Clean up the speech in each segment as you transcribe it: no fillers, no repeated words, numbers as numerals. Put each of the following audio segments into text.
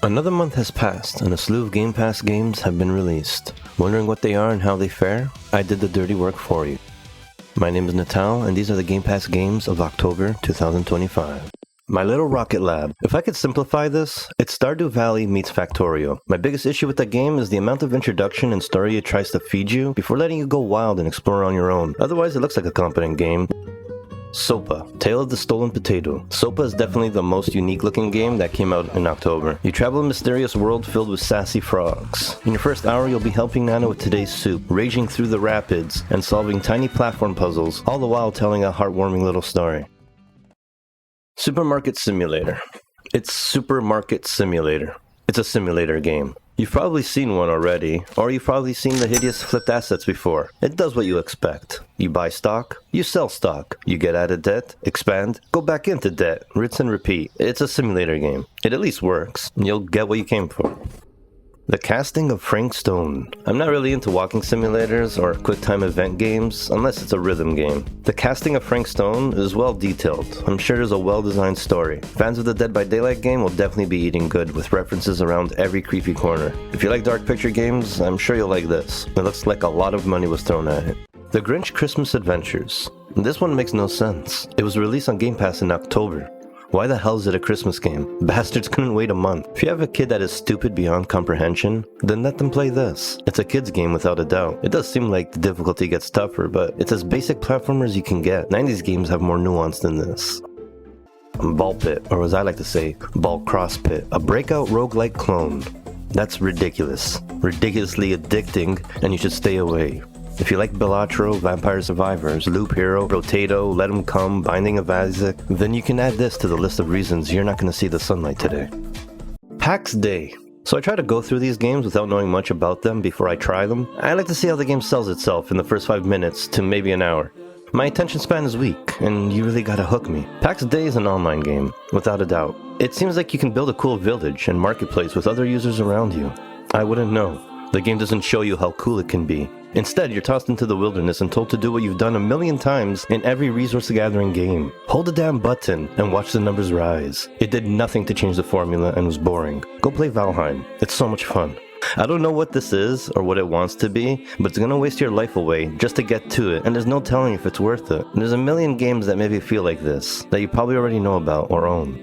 Another month has passed, and a slew of Gamepass games have been released. Wondering what they are and how they fare? I did the dirty work for you. My name is Natal, and these are the Gamepass games of October 2025. My Little Rocket Lab. If I could simplify this, it's Stardew Valley meets Factorio. My biggest issue with the game is the amount of introduction and story it tries to feed you before letting you go wild and explore on your own. Otherwise, it looks like a competent game. Sopa, Tale of the Stolen Potato. Sopa is definitely the most unique looking game that came out in October. You travel a mysterious world filled with sassy frogs. In your first hour, you'll be helping Nana with today's soup, raging through the rapids, and solving tiny platform puzzles, all the while telling a heartwarming little story. Supermarket Simulator. It's Supermarket Simulator. It's a simulator game. You've probably seen one already, or you've probably seen the hideous flipped assets before. It does what you expect. You buy stock, you sell stock, you get out of debt, expand, go back into debt, rinse and repeat. It's a simulator game. It at least works. You'll get what you came for. The Casting of Frank Stone. I'm not really into walking simulators or quick time event games, unless it's a rhythm game. The Casting of Frank Stone is well detailed. I'm sure there's a well-designed story. Fans of the Dead by Daylight game will definitely be eating good with references around every creepy corner. If you like dark picture games, I'm sure you'll like this. It looks like a lot of money was thrown at it. The Grinch Christmas Adventures. This one makes no sense. It was released on Game Pass in October. Why the hell is it a Christmas game? Bastards couldn't wait a month. If you have a kid that is stupid beyond comprehension, then let them play this. It's a kid's game without a doubt. It does seem like the difficulty gets tougher, but it's as basic platformer as you can get. 90s games have more nuance than this. BALLxPIT, or as I like to say, BALLCrossPIT, a breakout roguelike clone. That's ridiculous. Ridiculously addicting, and you should stay away. If you like Bellatro, Vampire Survivors, Loop Hero, Rotato, Let 'Em Come, Binding of Isaac, then you can add this to the list of reasons you're not going to see the sunlight today. Pax Dei. So I try to go through these games without knowing much about them before I try them. I like to see how the game sells itself in the first 5 minutes to maybe an hour. My attention span is weak, and you really gotta hook me. Pax Dei is an online game, without a doubt. It seems like you can build a cool village and marketplace with other users around you. I wouldn't know. The game doesn't show you how cool it can be. Instead, you're tossed into the wilderness and told to do what you've done a million times in every resource gathering game. Hold the damn button and watch the numbers rise. It did nothing to change the formula and was boring. Go play Valheim. It's so much fun. I don't know what this is or what it wants to be, but it's gonna waste your life away just to get to it, and there's no telling if it's worth it. There's a million games that make you feel like this, that you probably already know about or own.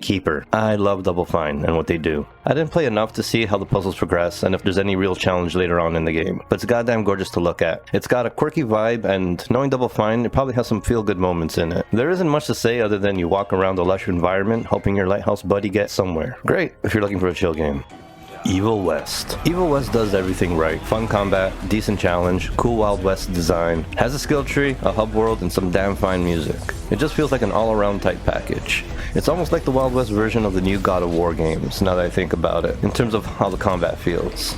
Keeper. I love Double Fine and what they do. I didn't play enough to see how the puzzles progress and if there's any real challenge later on in the game, but it's goddamn gorgeous to look at. It's got a quirky vibe, and knowing Double Fine, it probably has some feel-good moments in it. There isn't much to say other than you walk around a lush environment hoping your lighthouse buddy gets somewhere. Great if you're looking for a chill game. Evil West. Evil West does everything right. Fun combat, decent challenge, cool Wild West design, has a skill tree, a hub world, and some damn fine music. It just feels like an all-around type package. It's almost like the Wild West version of the new God of War games, now that I think about it, in terms of how the combat feels.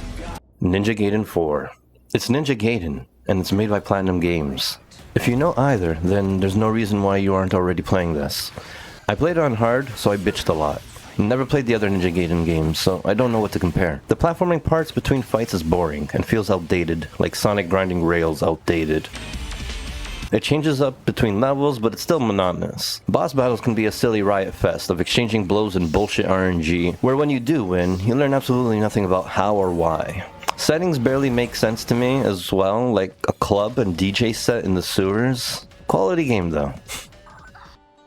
Ninja Gaiden 4. It's Ninja Gaiden, and it's made by Platinum Games. If you know either, then there's no reason why you aren't already playing this. I played it on hard, so I bitched a lot. Never played the other Ninja Gaiden games, so I don't know what to compare. The platforming parts between fights is boring and feels outdated, like Sonic grinding rails outdated. It changes up between levels, but it's still monotonous. Boss battles can be a silly riot fest of exchanging blows and bullshit RNG, where when you do win, you learn absolutely nothing about how or why. Settings barely make sense to me as well, like a club and DJ set in the sewers. Quality game though.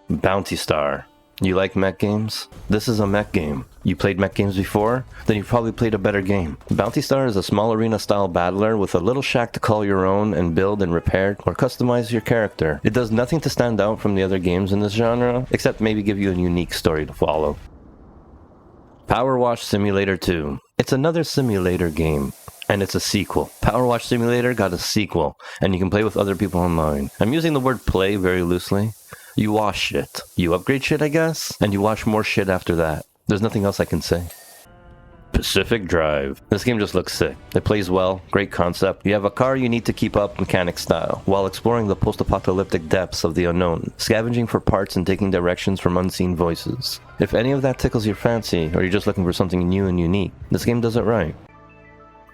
Bounty Star. You like mech games? This is a mech game. You played mech games before? Then you probably played a better game. Bounty Star is a small arena style battler with a little shack to call your own and build and repair or customize your character. It does nothing to stand out from the other games in this genre, except maybe give you a unique story to follow. Power Wash Simulator 2. It's another simulator game. And it's a sequel. Power Wash Simulator got a sequel, and you can play with other people online. I'm using the word play very loosely. You wash shit. You upgrade shit, I guess? And you wash more shit after that. There's nothing else I can say. Pacific Drive. This game just looks sick. It plays well, great concept. You have a car you need to keep up mechanic style, while exploring the post-apocalyptic depths of the unknown, scavenging for parts and taking directions from unseen voices. If any of that tickles your fancy, or you're just looking for something new and unique, this game does it right.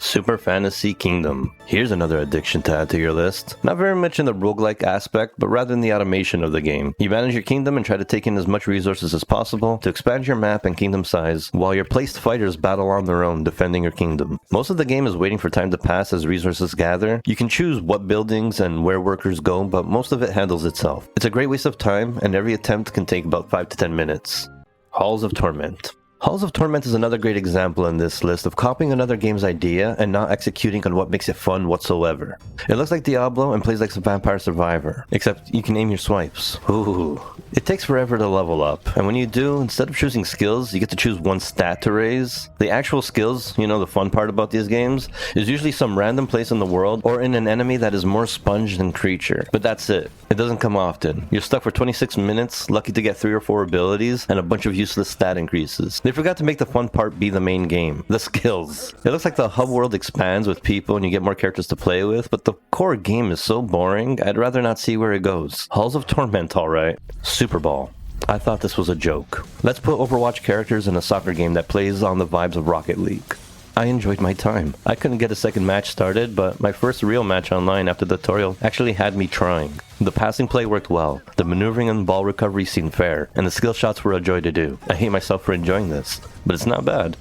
Super Fantasy Kingdom. Here's another addiction to add to your list. Not very much in the roguelike aspect, but rather in the automation of the game. You manage your kingdom and try to take in as much resources as possible to expand your map and kingdom size, while your placed fighters battle on their own defending your kingdom. Most of the game is waiting for time to pass as resources gather. You can choose what buildings and where workers go, but most of it handles itself. It's a great waste of time, and every attempt can take about 5 to 10 minutes. Halls of Torment. Halls of Torment is another great example in this list of copying another game's idea and not executing on what makes it fun whatsoever. It looks like Diablo and plays like some Vampire Survivor, except you can aim your swipes. Ooh. It takes forever to level up, and when you do, instead of choosing skills, you get to choose one stat to raise. The actual skills, the fun part about these games, is usually some random place in the world or in an enemy that is more sponge than creature. But that's it. It doesn't come often. You're stuck for 26 minutes, lucky to get 3 or 4 abilities, and a bunch of useless stat increases. They forgot to make the fun part be the main game, the skills. It looks like the hub world expands with people and you get more characters to play with, but the core game is so boring, I'd rather not see where it goes. Halls of Torment, alright. Super Ball. I thought this was a joke. Let's put Overwatch characters in a soccer game that plays on the vibes of Rocket League. I enjoyed my time. I couldn't get a second match started, but my first real match online after the tutorial actually had me trying. The passing play worked well, the maneuvering and ball recovery seemed fair, and the skill shots were a joy to do. I hate myself for enjoying this, but it's not bad.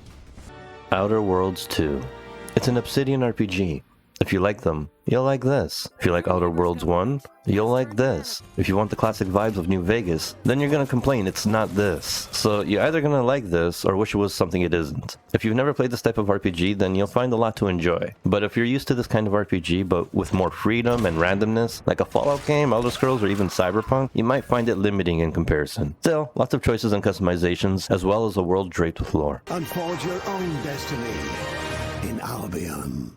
Outer Worlds 2. It's an Obsidian RPG. If you like them, you'll like this. If you like Outer Worlds 1, you'll like this. If you want the classic vibes of New Vegas, then you're gonna complain it's not this. So you're either gonna like this or wish it was something it isn't. If you've never played this type of RPG, then you'll find a lot to enjoy. But if you're used to this kind of RPG but with more freedom and randomness, like a Fallout game, Elder Scrolls, or even Cyberpunk, you might find it limiting in comparison. Still, lots of choices and customizations, as well as a world draped with lore. And forge your own destiny in Albion.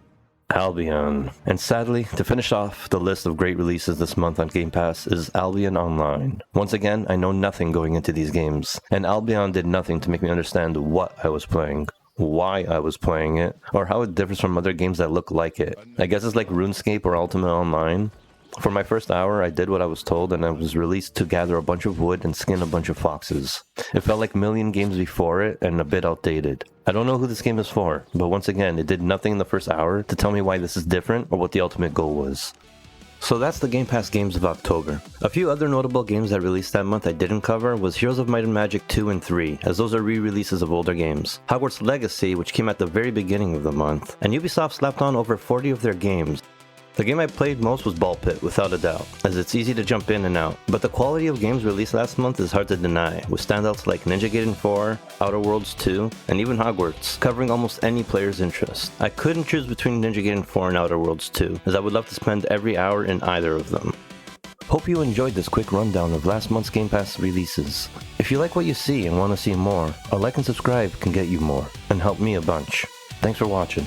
Albion. And sadly, to finish off the list of great releases this month on Game Pass is Albion Online. Once again, I know nothing going into these games, and Albion did nothing to make me understand what I was playing, why I was playing it, or how it differs from other games that look like it. I guess it's like RuneScape or Ultimate Online. For my first hour, I did what I was told, and I was released to gather a bunch of wood and skin a bunch of foxes. It felt like a million games before it, and a bit outdated. I don't know who this game is for, but once again, it did nothing in the first hour to tell me why this is different or what the ultimate goal was. So that's the Game Pass games of October. A few other notable games that released that month I didn't cover was Heroes of Might and Magic 2 and 3, as those are re-releases of older games. Hogwarts Legacy, which came at the very beginning of the month, and Ubisoft slapped on over 40 of their games. The game I played most was BALLxPIT, without a doubt, as it's easy to jump in and out. But the quality of games released last month is hard to deny, with standouts like Ninja Gaiden 4, Outer Worlds 2, and even Hogwarts, covering almost any player's interest. I couldn't choose between Ninja Gaiden 4 and Outer Worlds 2, as I would love to spend every hour in either of them. Hope you enjoyed this quick rundown of last month's Game Pass releases. If you like what you see and want to see more, a like and subscribe can get you more, and help me a bunch. Thanks for watching.